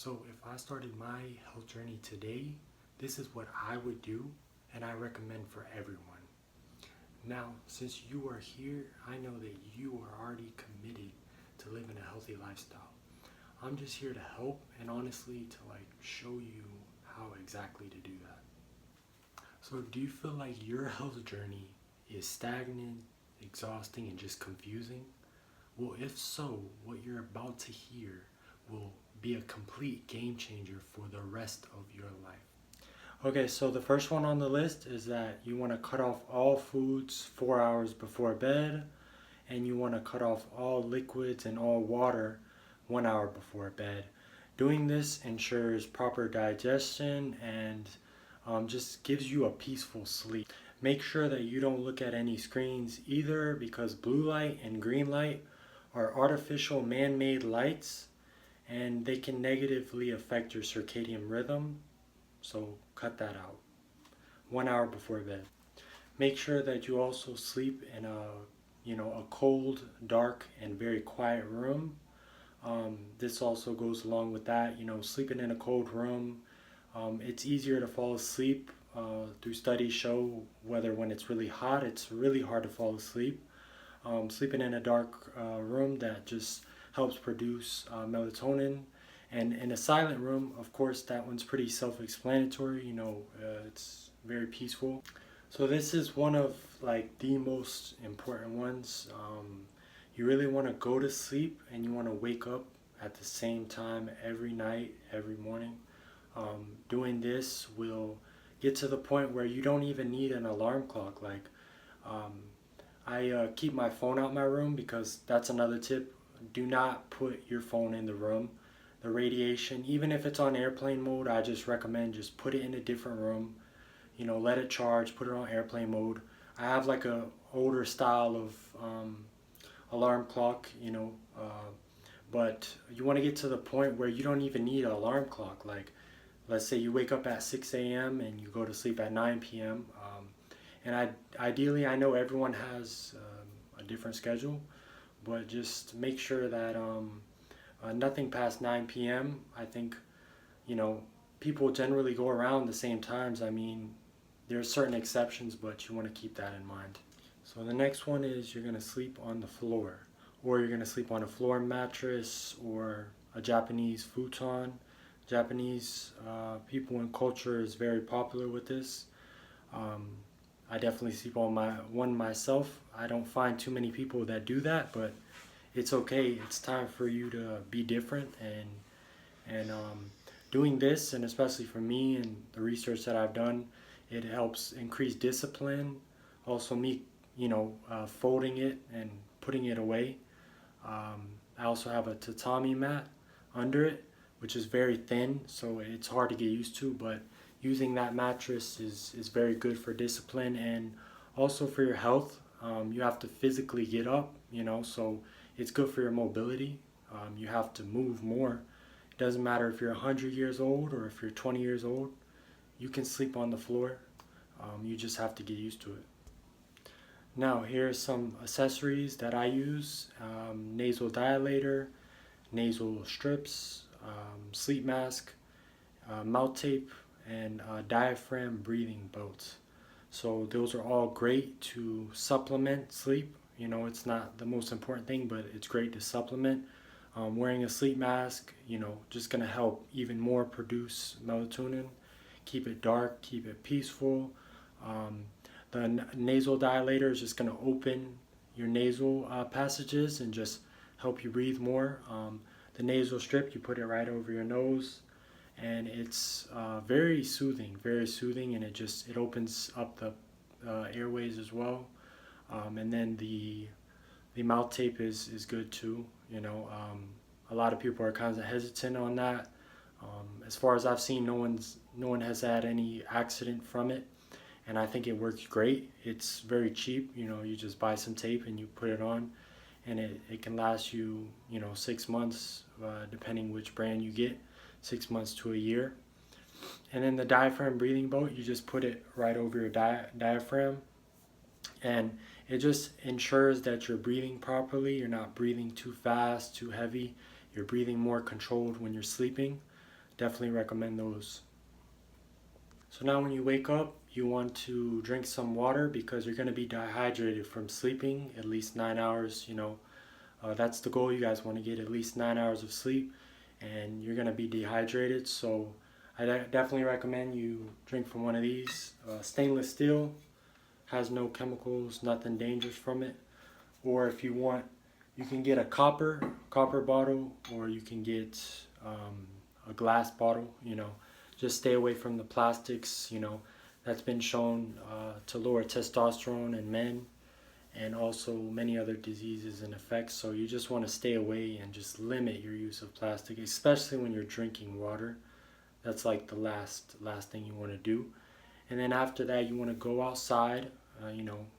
So if I started my health journey today, this is what I would do, and I recommend for everyone. Now, since you are here, I know that you are already committed to living a healthy lifestyle. I'm just here to help and honestly to show you how exactly to do that. So do you feel like your health journey is stagnant, exhausting, and just confusing? Well, if so, what you're about to hear will be a complete game changer for the rest of your life. Okay, so the first one on the list is that you want to cut off all foods 4 hours before bed, and you want to cut off all liquids and all water 1 hour before bed. Doing this ensures proper digestion and just gives you a peaceful sleep. Make sure that you don't look at any screens either, because blue light and green light are artificial man-made lights, and they can negatively affect your circadian rhythm, so cut that out 1 hour before bed. Make sure that you also sleep in a cold, dark, and very quiet room. This also goes along with that. Sleeping in a cold room, it's easier to fall asleep. Through studies show whether when it's really hot, it's really hard to fall asleep. Sleeping in a dark room, that just helps produce melatonin. And in a silent room, of course, that one's pretty self-explanatory. It's very peaceful. So this is one of the most important ones. You really want to go to sleep and you want to wake up at the same time every night, every morning. Doing this will get to the point where you don't even need an alarm clock. I keep my phone out my room, because that's another tip. Do not put your phone in the room. The radiation, even if it's on airplane mode, I just recommend just put it in a different room. Let it charge, put it on airplane mode. I have a older style of alarm clock, but you want to get to the point where you don't even need an alarm clock. Let's say you wake up at 6 a.m. and you go to sleep at 9 p.m. And ideally, I know everyone has a different schedule, but just make sure that nothing past 9 p.m. I think, people generally go around the same times. I mean, there are certain exceptions, but you want to keep that in mind. So the next one is you're going to sleep on the floor, or you're going to sleep on a floor mattress or a Japanese futon. Japanese people and culture is very popular with this. I definitely sleep on one myself. I don't find too many people that do that, but it's okay. It's time for you to be different, and doing this, and especially for me and the research that I've done, it helps increase discipline. Also, me, folding it and putting it away. I also have a tatami mat under it, which is very thin, so it's hard to get used to, but using that mattress is very good for discipline and also for your health. You have to physically get up, so it's good for your mobility. You have to move more. It doesn't matter if you're 100 years old or if you're 20 years old. You can sleep on the floor. You just have to get used to it. Now, here's some accessories that I use. Nasal dilator, nasal strips, sleep mask, mouth tape, and diaphragm breathing belts. So those are all great to supplement sleep. It's not the most important thing, but it's great to supplement. Wearing a sleep mask, just going to help even more produce melatonin. Keep it dark, keep it peaceful. The nasal dilator is just going to open your nasal passages and just help you breathe more. The nasal strip, you put it right over your nose, and it's very soothing, and it opens up the airways as well. And then the mouth tape is good too. A lot of people are kind of hesitant on that. As far as I've seen, no one has had any accident from it, and I think it works great. It's very cheap. You just buy some tape and you put it on, and it can last you 6 months, depending which brand you get, 6 months to a year. And then the diaphragm breathing belt, you just put it right over your diaphragm, and it just ensures that you're breathing properly. You're not breathing too fast, too heavy. You're breathing more controlled when you're sleeping. Definitely recommend those. So now when you wake up, you want to drink some water because you're going to be dehydrated from sleeping at least 9 hours. That's the goal. You guys want to get at least 9 hours of sleep, and you're going to be dehydrated. So I definitely recommend you drink from one of these. Stainless steel, has no chemicals, nothing dangerous from it. Or if you want, you can get a copper bottle, or you can get a glass bottle. Just stay away from the plastics. That's been shown to lower testosterone in men, and also many other diseases and effects. So you just want to stay away and just limit your use of plastic, especially when you're drinking water. That's like the last thing you want to do. And then after that, you want to go outside.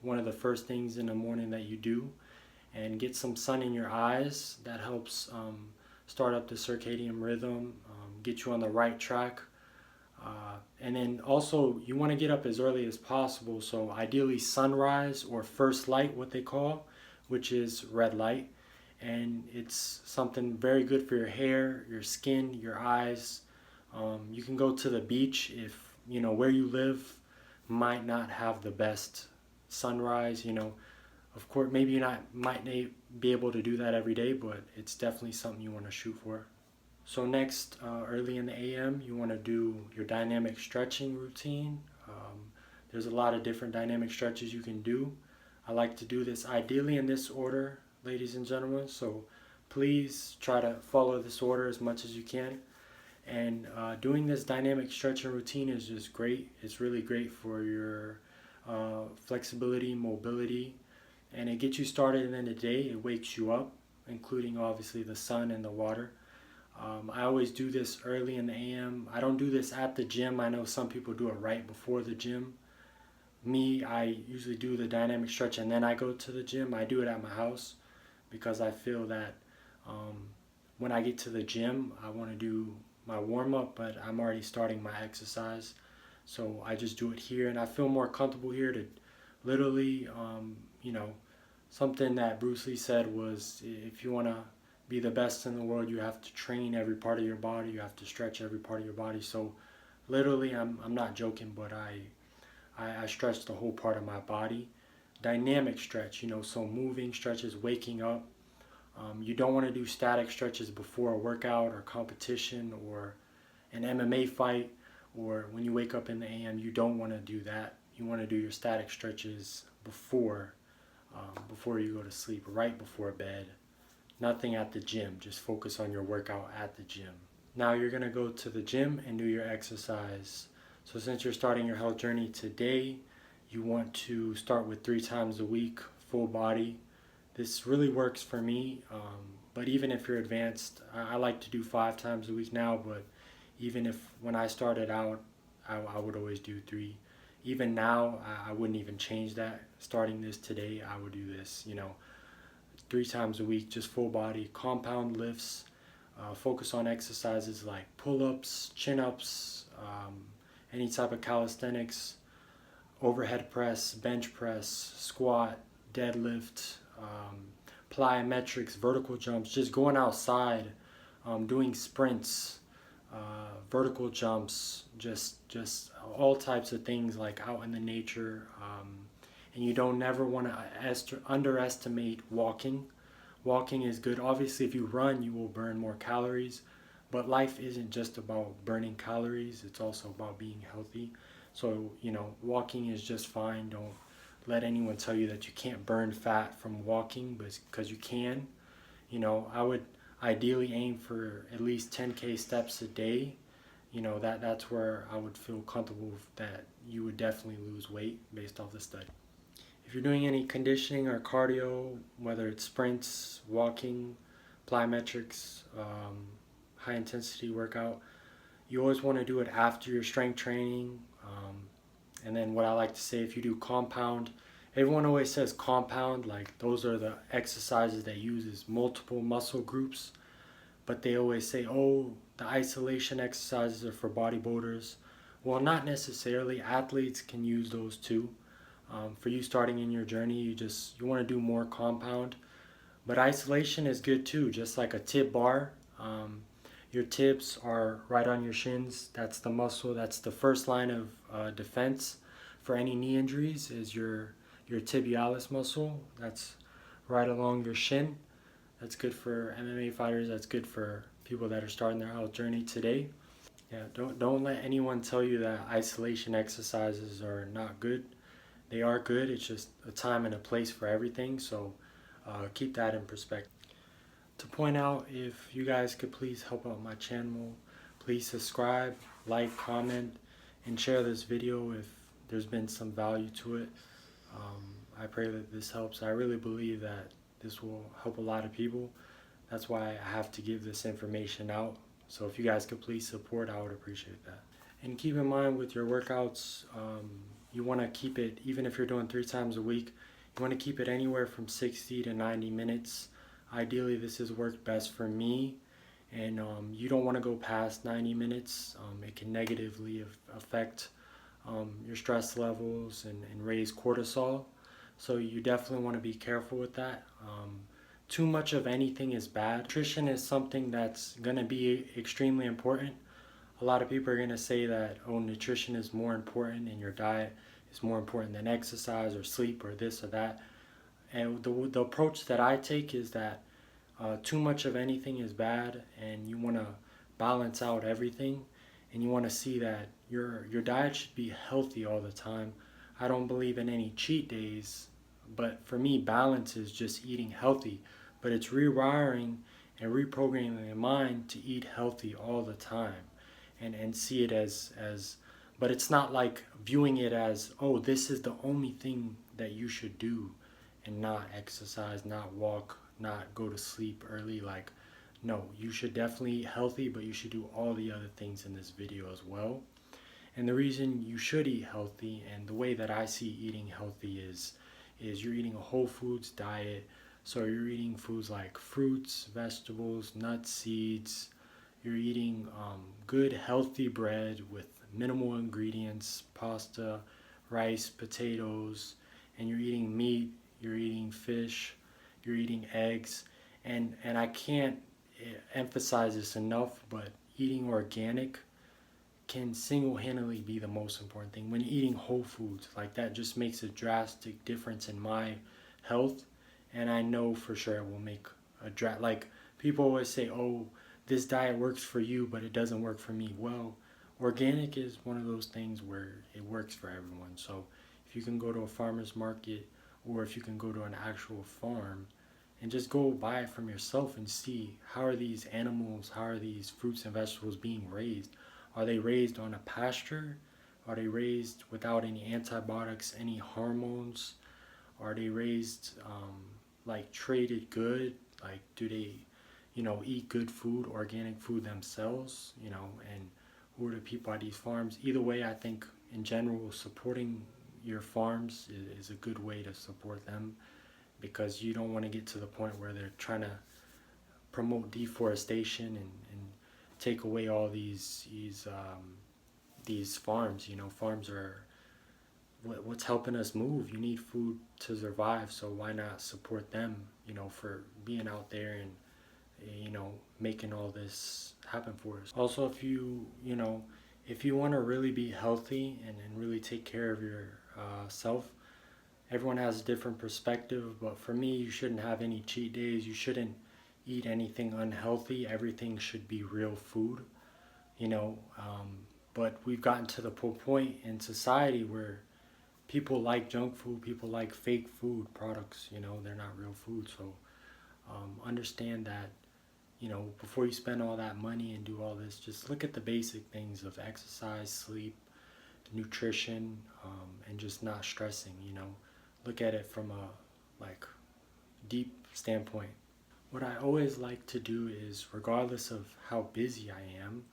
One of the first things in the morning that you do, and get some sun in your eyes. That helps start up the circadian rhythm, get you on the right track. And then also, you want to get up as early as possible. So ideally sunrise or first light, what they call, which is red light. And it's something very good for your hair, your skin, your eyes. You can go to the beach if, where you live might not have the best sunrise. Of course, maybe you might not be able to do that every day, but it's definitely something you want to shoot for. So next, early in the AM, you want to do your dynamic stretching routine. There's a lot of different dynamic stretches you can do. I like to do this ideally in this order, ladies and gentlemen. So please try to follow this order as much as you can. And doing this dynamic stretching routine is just great. It's really great for your flexibility, mobility, and it gets you started in the day. It wakes you up, including obviously the sun and the water. I always do this early in the AM. I don't do this at the gym. I know some people do it right before the gym. Me, I usually do the dynamic stretch and then I go to the gym. I do it at my house because I feel that when I get to the gym, I want to do my warm up, but I'm already starting my exercise. So I just do it here, and I feel more comfortable here to literally, something that Bruce Lee said was, if you want to be the best in the world, you have to train every part of your body, you have to stretch every part of your body. So literally, I'm not joking, but I stretch the whole part of my body. Dynamic stretch, so moving stretches, waking up. You don't want to do static stretches before a workout or competition or an MMA fight, or when you wake up in the AM. You don't want to do that. You want to do your static stretches before you go to sleep, right before bed. Nothing at the gym. Just focus on your workout at the gym. Now you're going to go to the gym and do your exercise. So since you're starting your health journey today, you want to start with 3 times a week, full body. This really works for me, but even if you're advanced, I like to do 5 times a week now, but even if when I started out, I would always do 3. Even now, I wouldn't even change that. Starting this today, I would do this, 3 times a week, just full body, compound lifts. Focus on exercises like pull-ups, chin-ups, any type of calisthenics, overhead press, bench press, squat, deadlift, plyometrics, vertical jumps, just going outside, doing sprints, vertical jumps, just all types of things like out in the nature. And you don't never want to underestimate walking. Walking is good. Obviously, if you run, you will burn more calories, but life isn't just about burning calories. It's also about being healthy. So, walking is just fine. Don't let anyone tell you that you can't burn fat from walking, because you can. I would ideally aim for at least 10K steps a day. That's where I would feel comfortable that you would definitely lose weight based off the study. If you're doing any conditioning or cardio, whether it's sprints, walking, plyometrics, high intensity workout, you always want to do it after your strength training. And then what I like to say, if you do compound, everyone always says compound, like those are the exercises that uses multiple muscle groups, but they always say, oh, the isolation exercises are for bodybuilders. Well, not necessarily. Athletes can use those too. For you starting in your journey, you want to do more compound, but isolation is good too, just like a tip bar. Your tips are right on your shins. That's the muscle. That's the first line of defense for any knee injuries is your tibialis muscle. That's right along your shin. That's good for MMA fighters. That's good for people that are starting their health journey today. Yeah, don't let anyone tell you that isolation exercises are not good. They are good. It's just a time and a place for everything. So keep that in perspective. To point out, if you guys could please help out my channel, please subscribe, like, comment, and share this video if there's been some value to it. I pray that this helps. I really believe that this will help a lot of people. That's why I have to give this information out. So if you guys could please support, I would appreciate that. And keep in mind with your workouts, you want to keep it, even if you're doing 3 times a week, you want to keep it anywhere from 60 to 90 minutes. Ideally, this has worked best for me, and you don't want to go past 90 minutes. It can negatively affect your stress levels and raise cortisol. So you definitely want to be careful with that. Too much of anything is bad. Nutrition is something that's going to be extremely important. A lot of people are going to say that, oh, nutrition is more important and your diet is more important than exercise or sleep or this or that. And the approach that I take is that too much of anything is bad, and you want to balance out everything, and you want to see that your diet should be healthy all the time. I don't believe in any cheat days, but for me, balance is just eating healthy. But it's rewiring and reprogramming your mind to eat healthy all the time, and see it as but it's not like viewing it as, oh, this is the only thing that you should do, and not exercise, not walk, not go to sleep early. Like, no, you should definitely eat healthy, but you should do all the other things in this video as well. And the reason you should eat healthy, and the way that I see eating healthy is you're eating a whole foods diet. So you're eating foods like fruits, vegetables, nuts, seeds. You're eating good healthy bread with minimal ingredients, pasta, rice, potatoes, and you're eating meat, you're eating fish, you're eating eggs. And I can't emphasize this enough, but eating organic can single-handedly be the most important thing. When you're eating whole foods, like, that just makes a drastic difference in my health, and I know for sure it will make like, people always say, oh, this diet works for you, but it doesn't work for me. Well, organic is one of those things where it works for everyone. So if you can go to a farmer's market, or if you can go to an actual farm and just go buy it from yourself and see, how are these animals, how are these fruits and vegetables being raised? Are they raised on a pasture? Are they raised without any antibiotics, any hormones? Are they raised like traded good? Like, do they, eat good food, organic food themselves? And who are the people at these farms? Either way, I think in general, supporting your farms is a good way to support them, because you don't want to get to the point where they're trying to promote deforestation and take away all these farms. Farms are what's helping us move. You need food to survive, so why not support them, for being out there and making all this happen for us. Also, if you want to really be healthy and really take care of your self, everyone has a different perspective, but for me, you shouldn't have any cheat days. You shouldn't eat anything unhealthy. Everything should be real food, but we've gotten to the point in society where people like junk food, people like fake food products. They're not real food. So understand that, before you spend all that money and do all this, just look at the basic things of exercise, sleep, nutrition, and just not stressing. Look at it from a deep standpoint. What I always like to do is, regardless of how busy I am,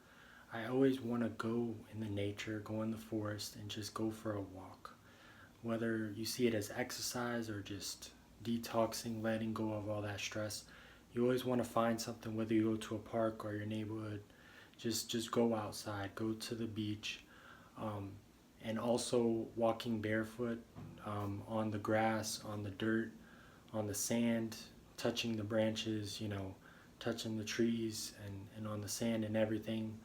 I always want to go in the nature, go in the forest, and just go for a walk. Whether you see it as exercise or just detoxing, letting go of all that stress, you always want to find something, whether you go to a park or your neighborhood, just go outside, go to the beach, and also walking barefoot on the grass, on the dirt, on the sand, touching the branches, touching the trees and on the sand and everything.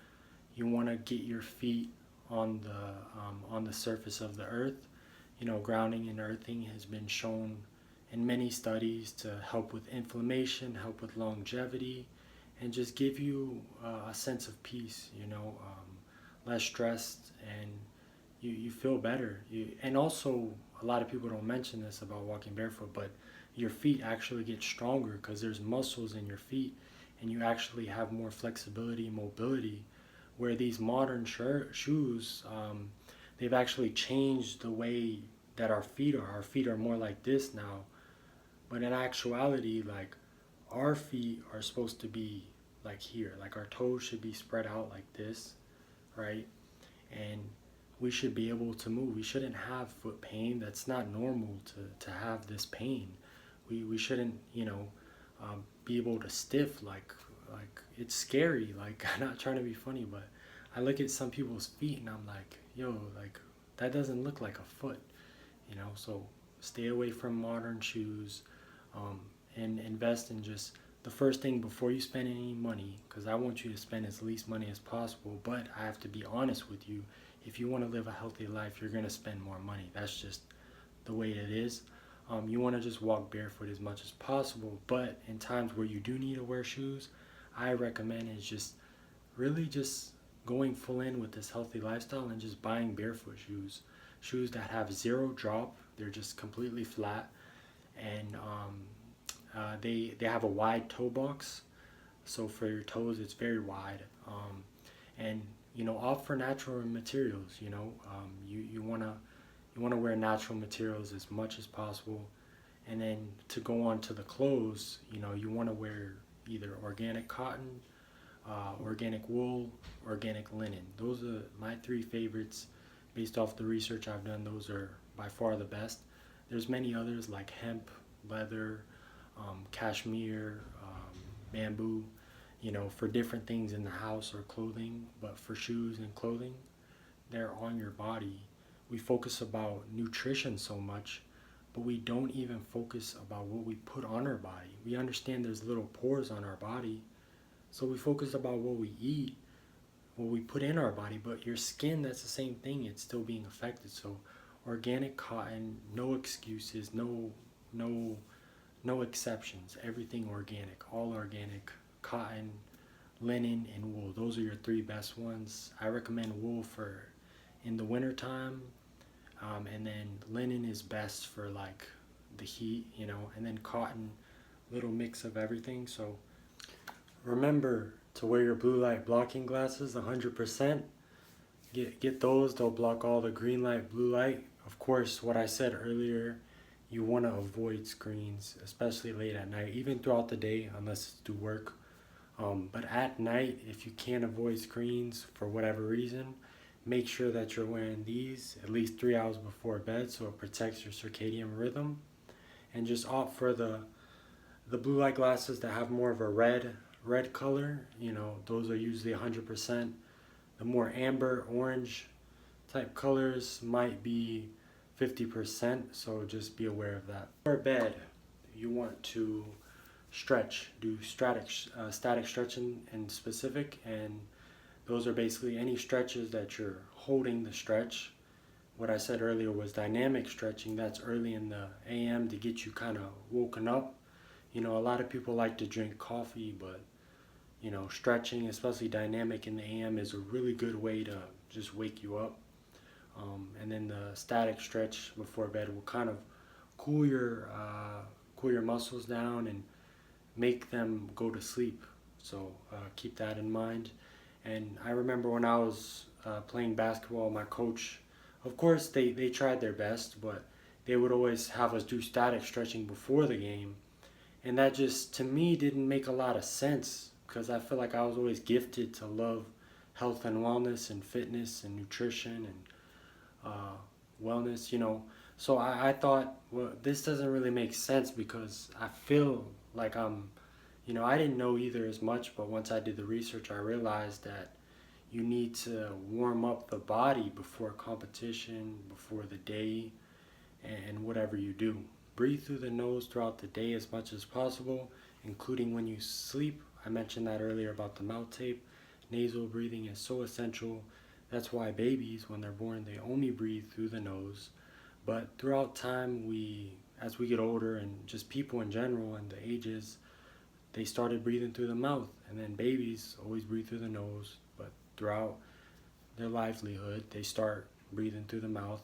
You want to get your feet on the surface of the earth. You know, grounding and earthing has been shown in many studies to help with inflammation, help with longevity, and just give you a sense of peace. You know, less stressed, and you feel better. And also, a lot of people don't mention this about walking barefoot, but your feet actually get stronger because there's muscles in your feet, and you actually have more flexibility and mobility. Where these modern shoes, they've actually changed the way that our feet are. Our feet are more like this now, but in actuality, like, our feet are supposed to be like here. Like, our toes should be spread out like this, right? And we should be able to move. We shouldn't have foot pain. That's not normal to have this pain. We shouldn't, be able to stiff like it's scary. Like, I'm not trying to be funny, but I look at some people's feet and I'm like, yo, like, that doesn't look like a foot, So stay away from modern shoes, and invest in just the first thing before you spend any money, because I want you to spend as least money as possible. But I have to be honest with you. If you want to live a healthy life, you're going to spend more money. That's just the way it is. You want to just walk barefoot as much as possible, but in times where you do need to wear shoes, I recommend is just really just going full in with this healthy lifestyle and just buying barefoot shoes that have zero drop. They're just completely flat, and they have a wide toe box, so for your toes it's very wide, and opt for natural materials. You want to wear natural materials as much as possible. And then to go on to the clothes, you want to wear either organic cotton, organic wool, organic linen. Those are my three favorites. Based off the research I've done, those are by far the best. There's many others like hemp, leather, cashmere, bamboo, for different things in the house or clothing. But for shoes and clothing, they're on your body. We focus about nutrition so much, but we don't even focus about what we put on our body. We understand there's little pores on our body, so we focus about what we eat, what we put in our body. But your skin, that's the same thing. It's still being affected. So organic cotton, no excuses, no exceptions. Everything organic, all organic. Cotton, linen, and wool. Those are your three best ones. I recommend wool for in the wintertime, and then linen is best for like the heat, and then cotton, little mix of everything. So remember to wear your blue light blocking glasses 100%. Get those. They'll block all the green light, blue light. Of course, what I said earlier, you want to avoid screens, especially late at night, even throughout the day unless it's through work. But at night, if you can't avoid screens for whatever reason, make sure that you're wearing these at least 3 hours before bed so it protects your circadian rhythm. And just opt for the blue light glasses that have more of a red color. Those are usually 100%. The more amber, orange type colors might be 50%, so just be aware of that. For bed, you want to stretch, do static stretching in specific, and those are basically any stretches that you're holding the stretch. What I said earlier was dynamic stretching. That's early in the AM to get you kind of woken up. A lot of people like to drink coffee, but stretching, especially dynamic in the AM, is a really good way to just wake you up. And then the static stretch before bed will kind of cool your muscles down and make them go to sleep. So keep that in mind. And I remember when I was playing basketball, my coach, of course, they tried their best, but they would always have us do static stretching before the game. And that just, to me, didn't make a lot of sense, because I feel like I was always gifted to love health and wellness and fitness and nutrition and wellness, So I thought, well, this doesn't really make sense, because I feel like I didn't know either as much, but once I did the research, I realized that you need to warm up the body before competition, before the day, and whatever you do. Breathe through the nose throughout the day as much as possible, including when you sleep. I mentioned that earlier about the mouth tape. Nasal breathing is so essential. That's why babies, when they're born, they only breathe through the nose. But throughout time, as we get older, and just people in general and the ages, they started breathing through the mouth. And then babies always breathe through the nose. But throughout their livelihood, they start breathing through the mouth.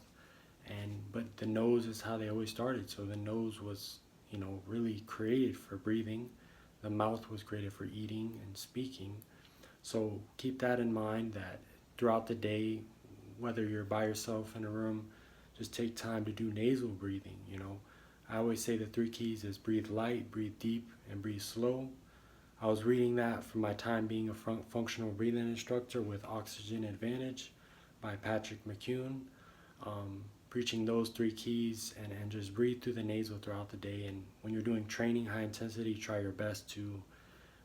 But the nose is how they always started. So the nose was, really created for breathing. The mouth was created for eating and speaking. So keep that in mind, that throughout the day, whether you're by yourself in a room, just take time to do nasal breathing. I always say the three keys is breathe light, breathe deep, and breathe slow. I was reading that from my time being a functional breathing instructor with Oxygen Advantage by Patrick McCune. Preaching those three keys, and just breathe through the nasal throughout the day. And when you're doing training high intensity, try your best to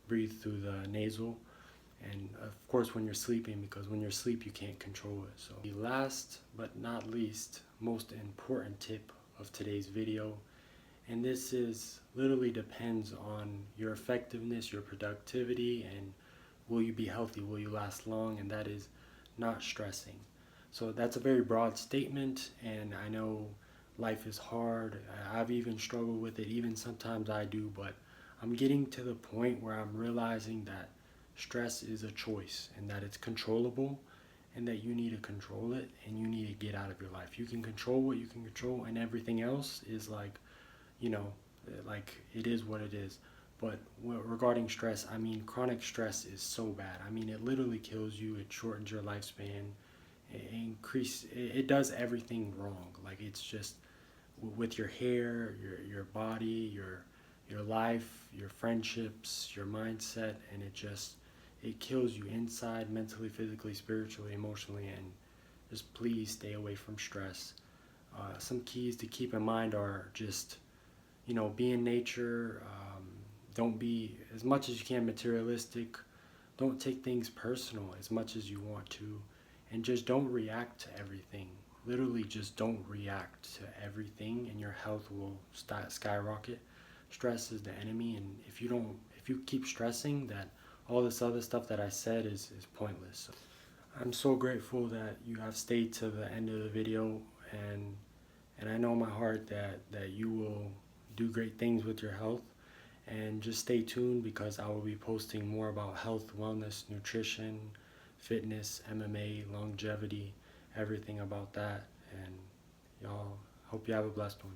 breathe through the nasal. And of course when you're sleeping, because when you're asleep you can't control it. So the last but not least, most important tip of today's video, and this is literally depends on your effectiveness, your productivity, and will you be healthy, will you last long, and that is not stressing. So that's a very broad statement, and I know life is hard. I've even struggled with it, even sometimes I do, but I'm getting to the point where I'm realizing that stress is a choice, and that it's controllable, and that you need to control it, and you need to get out of your life. You can control what you can control, and everything else is like it is what it is. But regarding stress, I mean, chronic stress is so bad. I mean, it literally kills you. It shortens your lifespan. It does everything wrong. Like, it's just with your hair, your body, your life, your friendships, your mindset, and it kills you inside, mentally, physically, spiritually, emotionally. And just please stay away from stress. Some keys to keep in mind are just, be in nature. Don't be, as much as you can, materialistic. Don't take things personal as much as you want to. And just don't react to everything. Literally just don't react to everything, and your health will skyrocket. Stress is the enemy, and if you keep stressing, that all this other stuff that I said is pointless. I'm so grateful that you have stayed to the end of the video, and I know in my heart that you will do great things with your health. And just stay tuned, because I will be posting more about health, wellness, nutrition, fitness, MMA, longevity, everything about that. And y'all, hope you have a blessed one.